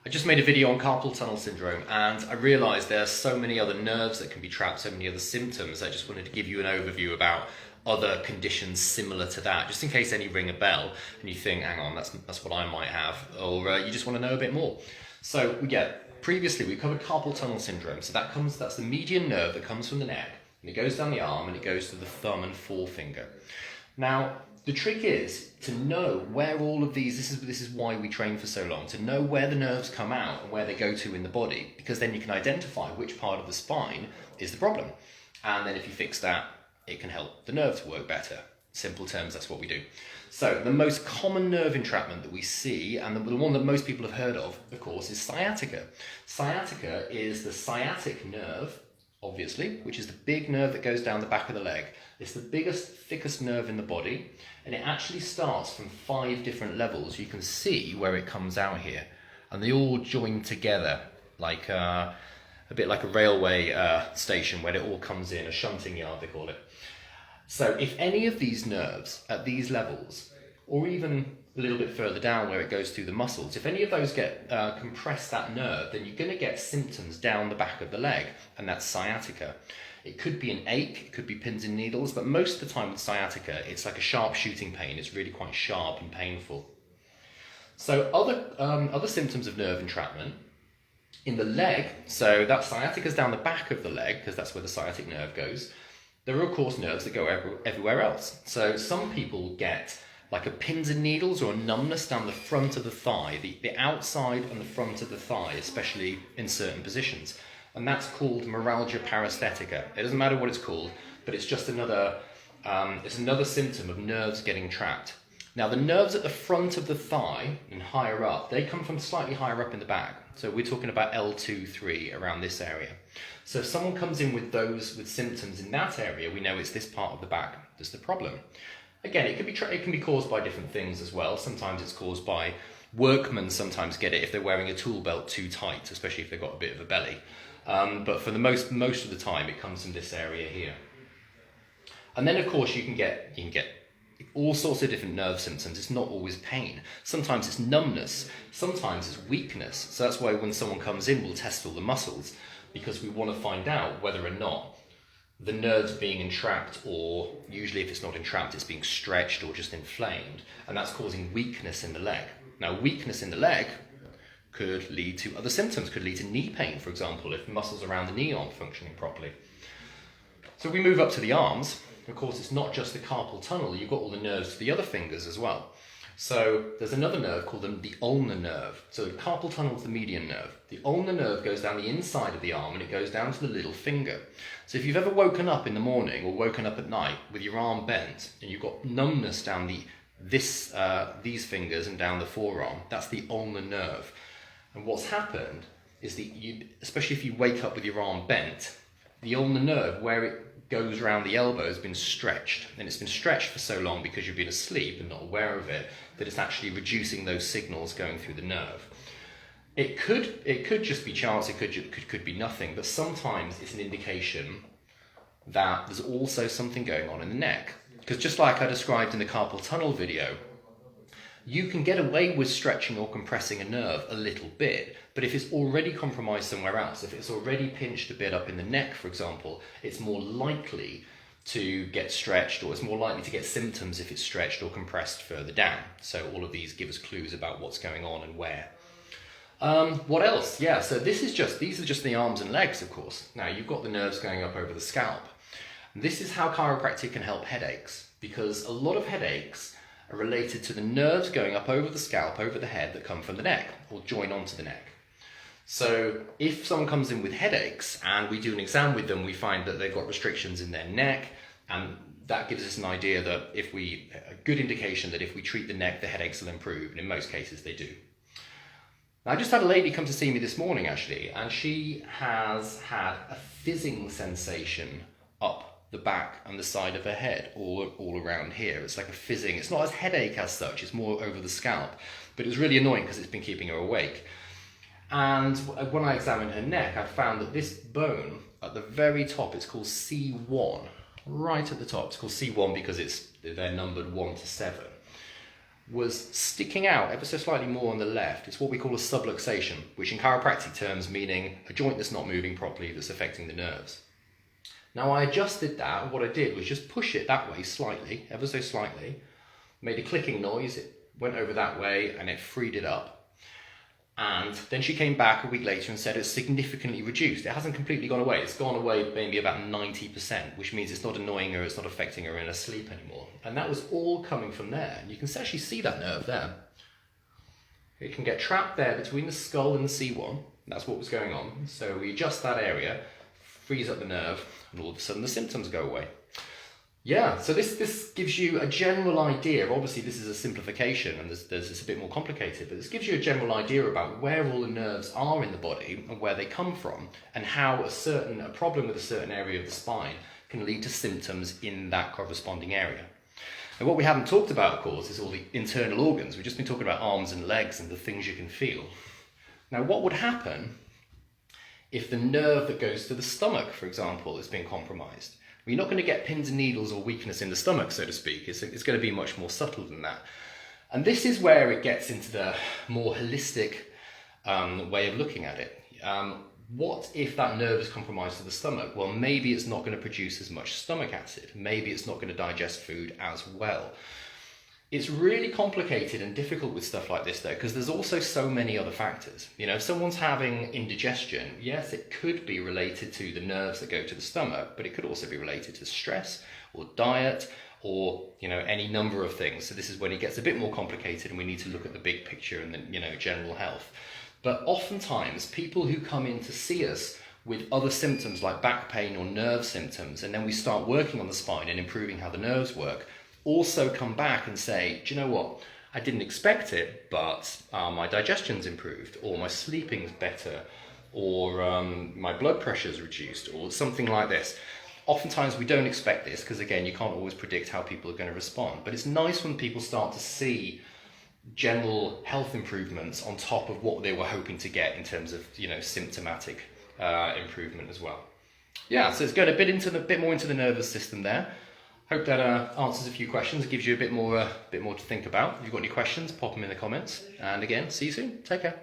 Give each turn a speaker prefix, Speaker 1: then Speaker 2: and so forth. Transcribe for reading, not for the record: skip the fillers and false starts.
Speaker 1: I just made a video on carpal tunnel syndrome and I realised there are so many other nerves that can be trapped, so many other symptoms. I just wanted to give you an overview about other conditions similar to that, just in case any ring a bell and you think, hang on, that's what I might have, or you just want to know a bit more. So previously we covered carpal tunnel syndrome. So that's the median nerve that comes from the neck and it goes down the arm and it goes to the thumb and forefinger. Now, the trick is to know where all of these, this is why we train for so long, to know where the nerves come out and where they go to in the body, because then you can identify which part of the spine is the problem. And then if you fix that, it can help the nerve to work better. Simple terms, that's what we do. So the most common nerve entrapment that we see, and the one that most people have heard of course, is sciatica. Sciatica is the sciatic nerve, obviously, which is the big nerve that goes down the back of the leg. It's the biggest, thickest nerve in the body, and it actually starts from 5 different levels. You can see where it comes out here, and they all join together like a bit like a railway station where it all comes in, a shunting yard they call it. So if any of these nerves at these levels, or even a little bit further down where it goes through the muscles, if any of those get compress that nerve, then you're going to get symptoms down the back of the leg, and that's sciatica. It could be an ache, it could be pins and needles, but most of the time with sciatica, it's like a sharp shooting pain. It's really quite sharp and painful. So other symptoms of nerve entrapment in the leg, so that sciatica is down the back of the leg, because that's where the sciatic nerve goes. There are of course nerves that go everywhere else. So some people get like a pins and needles or a numbness down the front of the thigh, the outside and the front of the thigh, especially in certain positions. And that's called meralgia paresthetica. It doesn't matter what it's called, but it's just another symptom of nerves getting trapped. Now the nerves at the front of the thigh and higher up, they come from slightly higher up in the back. So we're talking about L2, 3, around this area. So if someone comes in with symptoms in that area, we know it's this part of the back that's the problem. Again, it can be caused by different things as well. Sometimes it's caused by workmen. Sometimes get it if they're wearing a tool belt too tight, especially if they've got a bit of a belly. But for the most of the time, it comes from this area here. And then, of course, you can get all sorts of different nerve symptoms. It's not always pain. Sometimes it's numbness. Sometimes it's weakness. So that's why when someone comes in, we'll test all the muscles, because we want to find out whether or not the nerve's being entrapped, or usually if it's not entrapped, it's being stretched or just inflamed, and that's causing weakness in the leg. Now, weakness in the leg could lead to other symptoms, could lead to knee pain, for example, if muscles around the knee aren't functioning properly. So we move up to the arms. Of course, it's not just the carpal tunnel, you've got all the nerves to the other fingers as well. So there's another nerve called the ulnar nerve. So the carpal tunnel is the median nerve. The ulnar nerve goes down the inside of the arm and it goes down to the little finger. So if you've ever woken up in the morning or woken up at night with your arm bent and you've got numbness down these fingers and down the forearm, that's the ulnar nerve. And what's happened is especially if you wake up with your arm bent, the ulnar nerve, where it goes around the elbow, has been stretched, and it's been stretched for so long because you've been asleep and not aware of it, that it's actually reducing those signals going through the nerve. It could just be chance, it could be nothing, but sometimes it's an indication that there's also something going on in the neck. Because just like I described in the carpal tunnel video, you can get away with stretching or compressing a nerve a little bit, but if it's already compromised somewhere else, if it's already pinched a bit up in the neck, for example, it's more likely to get stretched, or it's more likely to get symptoms if it's stretched or compressed further down. So all of these give us clues about what's going on and where. What else? Yeah, so these are just the arms and legs, of course. Now you've got the nerves going up over the scalp. This is how chiropractic can help headaches, because a lot of headaches are related to the nerves going up over the scalp, over the head, that come from the neck or join onto the neck. So if someone comes in with headaches and we do an exam with them, we find that they've got restrictions in their neck, and that gives us an idea that a good indication that if we treat the neck, the headaches will improve, and in most cases they do. Now, I just had a lady come to see me this morning actually, and she has had a fizzing sensation up the back and the side of her head, all around here. It's like a fizzing. It's not a headache as such, it's more over the scalp, but it was really annoying because it's been keeping her awake. And when I examined her neck, I found that this bone at the very top, it's called C1, right at the top. It's called C1 because they're numbered 1 to 7. was sticking out ever so slightly more on the left. It's what we call a subluxation, which in chiropractic terms meaning a joint that's not moving properly that's affecting the nerves. Now I adjusted that, and what I did was just push it that way slightly, ever so slightly, made a clicking noise, it went over that way and it freed it up. And then she came back a week later and said it's significantly reduced. It hasn't completely gone away. It's gone away maybe about 90%, which means it's not annoying her, it's not affecting her in her sleep anymore. And that was all coming from there. And you can actually see that nerve there. It can get trapped there between the skull and the C1. That's what was going on. So we adjust that area, frees up the nerve, and all of a sudden the symptoms go away. Yeah, so this gives you a general idea. Obviously this is a simplification and it's a bit more complicated, but this gives you a general idea about where all the nerves are in the body and where they come from, and how a problem with a certain area of the spine can lead to symptoms in that corresponding area. And what we haven't talked about, of course, is all the internal organs. We've just been talking about arms and legs and the things you can feel. Now, what would happen if the nerve that goes to the stomach, for example, has been compromised? You're not going to get pins and needles or weakness in the stomach, so to speak. It's going to be much more subtle than that. And this is where it gets into the more holistic way of looking at it. What if that nerve is compromised to the stomach? Well, maybe it's not going to produce as much stomach acid. Maybe it's not going to digest food as well. It's really complicated and difficult with stuff like this though, because there's also so many other factors. You know, if someone's having indigestion, yes, it could be related to the nerves that go to the stomach, but it could also be related to stress or diet or, you know, any number of things. So this is when it gets a bit more complicated and we need to look at the big picture and the, you know, general health. But oftentimes people who come in to see us with other symptoms like back pain or nerve symptoms, and then we start working on the spine and improving how the nerves work, also come back and say, do you know what, I didn't expect it, but my digestion's improved, or my sleeping's better, or my blood pressure's reduced, or something like this. Oftentimes we don't expect this because, again, you can't always predict how people are going to respond, but it's nice when people start to see general health improvements on top of what they were hoping to get in terms of, you know, symptomatic improvement as well. Yeah, so it's going a bit more into the nervous system there. Hope that answers a few questions, gives you a bit more to think about. If you've got any questions, pop them in the comments. And again, see you soon. Take care.